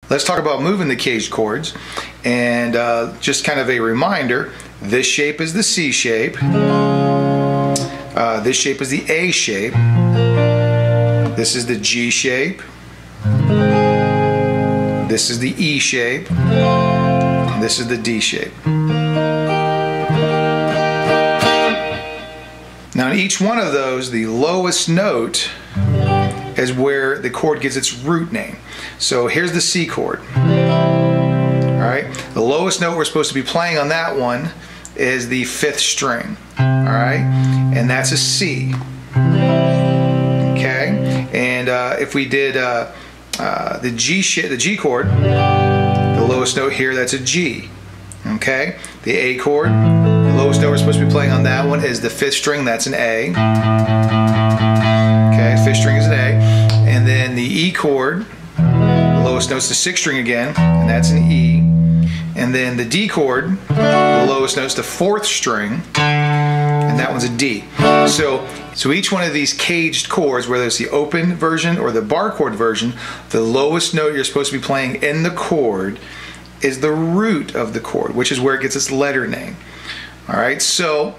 Let's talk about moving the caged chords, and just kind of a reminder, this shape is the C shape, this shape is the A shape, this is the G shape, this is the E shape, and this is the D shape. Now in each one of those, the lowest note is where the chord gets its root name. So here's the C chord. Alright, the lowest note we're supposed to be playing on that one is the 5th string. Alright, and that's a C. Okay, and if we did the G chord, the lowest note here, that's a G. Okay, the A chord, the lowest note we're supposed to be playing on that one is the 5th string, that's an A. Okay, 5th string is an A. And then the E chord, the lowest note's the 6th string again, and that's an E. And then the D chord, the lowest note's the 4th string, and that one's a D. So each one of these caged chords, whether it's the open version or the bar chord version, the lowest note you're supposed to be playing in the chord is the root of the chord, which is where it gets its letter name. Alright, so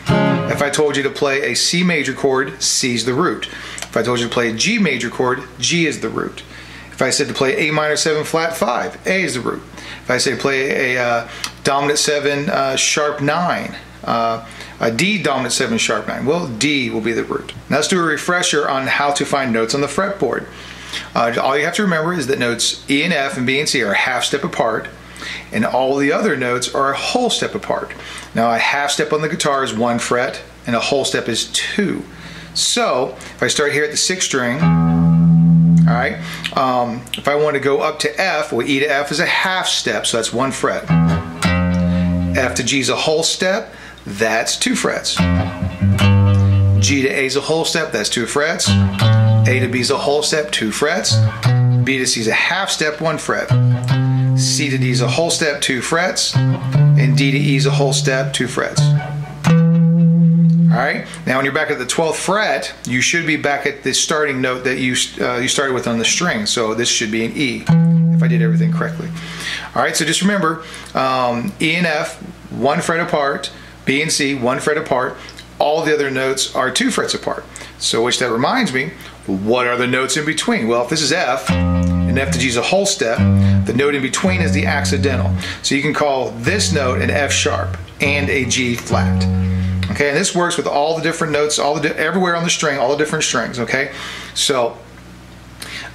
if I told you to play a C major chord, C is the root. If I told you to play a G major chord, G is the root. If I said to play A minor 7 flat 5, A is the root. If I say to play a dominant 7 sharp 9, a D dominant 7 sharp 9, well, D will be the root. Now let's do a refresher on how to find notes on the fretboard. All you have to remember is that notes E and F and B and C are a half step apart, and all the other notes are a whole step apart. Now a half step on the guitar is 1 fret, and a whole step is 2. So if I start here at the 6th string, alright, if I want to go up to F, well, E to F is a half step, so that's 1 fret. F to G is a whole step, that's 2 frets. G to A is a whole step, that's 2 frets. A to B is a whole step, 2 frets. B to C is a half step, 1 fret. C to D is a whole step, 2 frets. And D to E is a whole step, 2 frets. Alright, now when you're back at the 12th fret, you should be back at the starting note that you started with on the string. So this should be an E, if I did everything correctly. Alright, so just remember, E and F, 1 fret apart. B and C, 1 fret apart. All the other notes are 2 frets apart. So which that reminds me, what are the notes in between? Well, if this is F, and F to G is a whole step, the note in between is the accidental. So you can call this note an F sharp and a G flat. Okay, and this works with all the different notes, everywhere on the string, all the different strings, okay? So,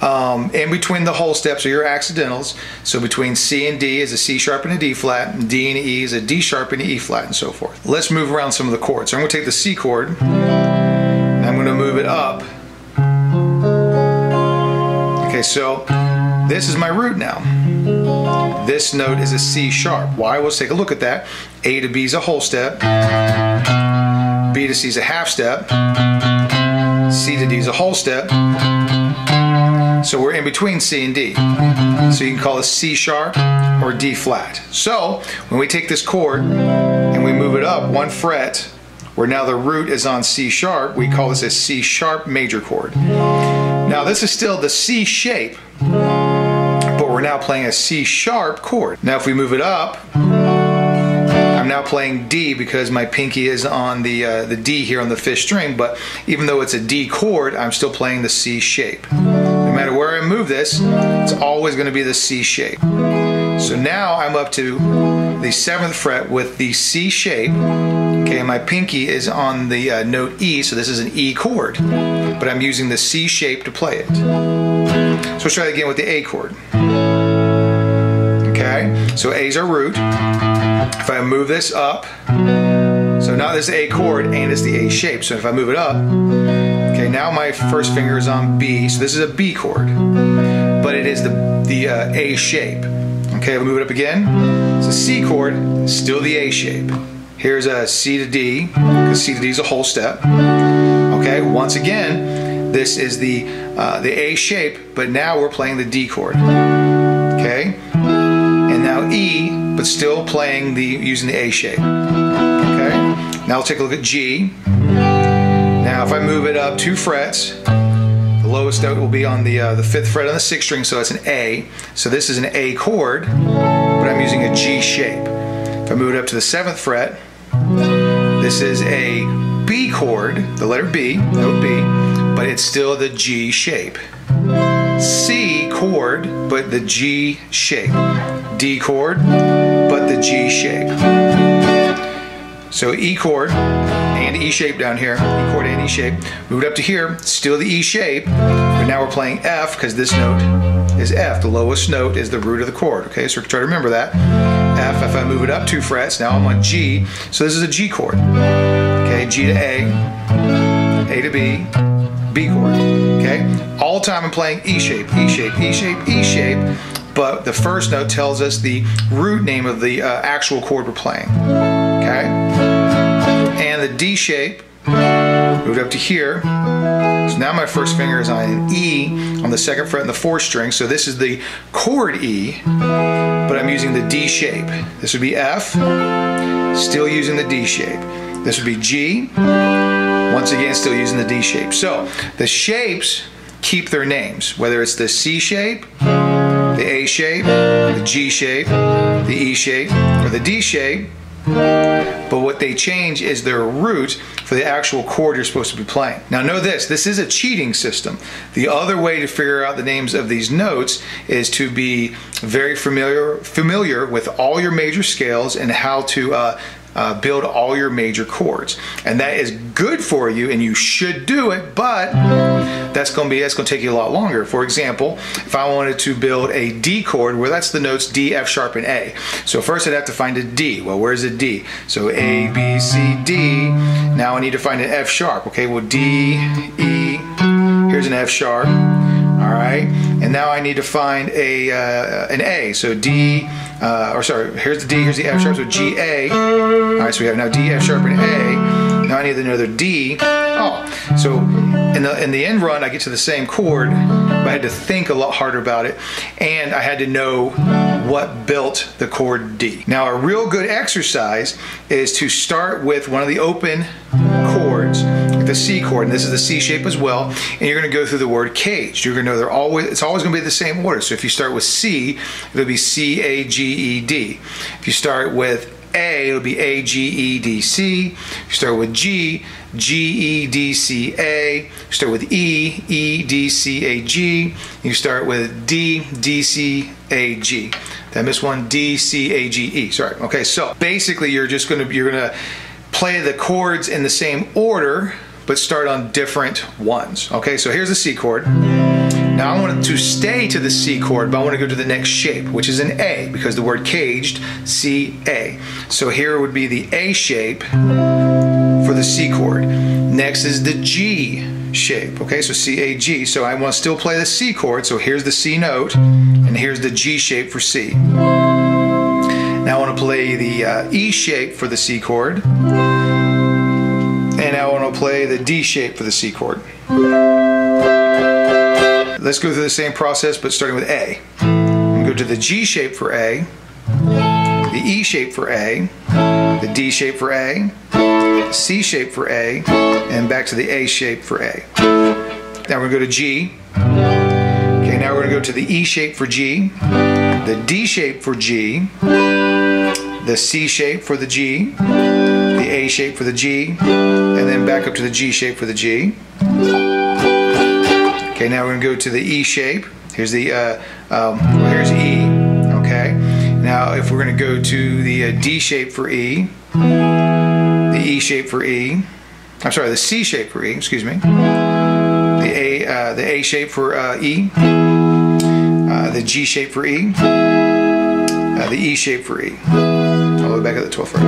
in between the whole steps are your accidentals. So between C and D is a C sharp and a D flat, and D and E is a D sharp and an E flat, and so forth. Let's move around some of the chords. So I'm going to take the C chord, and I'm going to move it up. Okay, so this is my root now. This note is a C sharp. Why? Let's take a look at that. A to B is a whole step. B to C is a half step. C to D is a whole step. So we're in between C and D. So you can call this C sharp or D flat. So when we take this chord and we move it up 1 fret, where now the root is on C sharp, we call this a C sharp major chord. Now this is still the C shape, but we're now playing a C sharp chord. Now if we move it up, I'm now playing D because my pinky is on the D here on the 5th string, but even though it's a D chord, I'm still playing the C shape. No matter where I move this, it's always going to be the C shape. So now I'm up to the 7th fret with the C shape. Okay, my pinky is on the note E, so this is an E chord, but I'm using the C shape to play it. So let's try it again with the A chord. Okay, so A is our root. If I move this up, so now this is A chord and it's the A shape. So if I move it up, okay, now my first finger is on B, so this is a B chord, but it is the A shape. Okay, we'll move it up again. It's a C chord, still the A shape. Here's a C to D, because C to D is a whole step. Okay, once again, this is the A shape, but now we're playing the D chord. Okay, and now E, but still playing using the A shape. Okay, now we'll take a look at G. Now if I move it up 2 frets, the lowest note will be on the 5th fret on the 6th string, so it's an A. So this is an A chord, but I'm using a G shape. If I move it up to the 7th fret, this is a B chord, the letter B, note B, but it's still the G shape. C chord, but the G shape. D chord, but the G shape. So E chord and E shape down here, E chord and E shape. Move it up to here, still the E shape, but now we're playing F because this note is F. The lowest note is the root of the chord. Okay, so try to remember that. F, if I move it up 2 frets, now I'm on G, so this is a G chord. Okay, G to A to B, B chord. Okay, all the time I'm playing E shape, E shape, E shape, E shape, but the first note tells us the root name of the actual chord we're playing. Okay, and the D shape, moved up to here. So now my first finger is on an E on the 2nd fret and the 4th string. So this is the chord E, but I'm using the D shape. This would be F, still using the D shape. This would be G, once again still using the D shape. So the shapes keep their names, whether it's the C shape, the A shape, the G shape, the E shape, or the D shape. But what they change is their root for the actual chord you're supposed to be playing. Now know this is a cheating system. The other way to figure out the names of these notes is to be very familiar with all your major scales and how to build all your major chords. And that is good for you and you should do it, but that's going to take you a lot longer. For example, if I wanted to build a D chord, where that's the notes D, F sharp, and A. So first I'd have to find a D. Well, where's a D? So A, B, C, D. Now I need to find an F sharp. Okay, well D, E, here's an F sharp. All right, and now I need to find an A. So D, here's the D, here's the F sharp, so G, A. All right, so we have now D, F sharp, and A. Now I need another D. Oh, so in the end run, I get to the same chord, but I had to think a lot harder about it, and I had to know what built the chord D. Now a real good exercise is to start with one of the open chords, like the C chord, and this is the C shape as well, and you're going to go through the word caged. You're going to know it's always going to be the same order. So if you start with C, it'll be C, A, G, E, D. If you start with A, it'll be A, G, E, D, C. If you start with G, G, E, D, C, A. You start with E, E, D, C, A, G. You start with D, D, C, A, G. Did I miss one? D, C, A, G, E. Sorry. Okay, so basically you're gonna play the chords in the same order, but start on different ones. Okay, so here's the C chord. Now I want to stay to the C chord, but I want to go to the next shape, which is an A, because the word caged, C, A. So here would be the A shape for the C chord. Next is the G shape, okay, so C, A, G. So I want to still play the C chord, so here's the C note, and here's the G shape for C. Now I want to play the E shape for the C chord, and now I want to play the D shape for the C chord. Let's go through the same process, but starting with A. I'm going to go to the G shape for A, the E shape for A, the D shape for A, the C shape for A, and back to the A shape for A. Now we're going to go to G. Okay, now we're going to go to the E shape for G, the D shape for G, the C shape for the G, the A shape for the G, and then back up to the G shape for the G. Okay, now we're going to go to the E shape. Here's the here's E. Okay. Now if we're going to go to the D shape for E, the E shape for E, I'm sorry, the C shape for E. Excuse me. The A shape for E, the G shape for E, the E shape for E. All the way back at the 12th fret.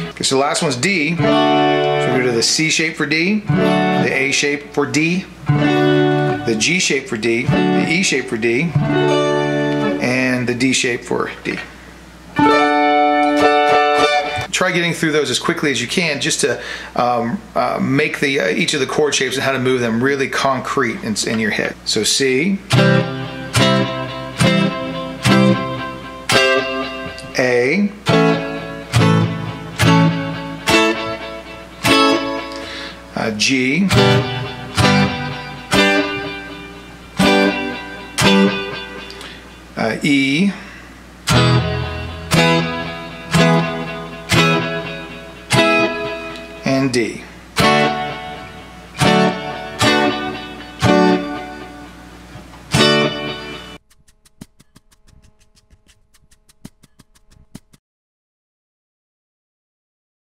Okay, so the last one's D. So we go to the C shape for D, the A shape for D, the G shape for D, the E shape for D, and the D shape for D. Try getting through those as quickly as you can, just to make each of the chord shapes and how to move them really concrete in your head. So C, A, G, E, and D.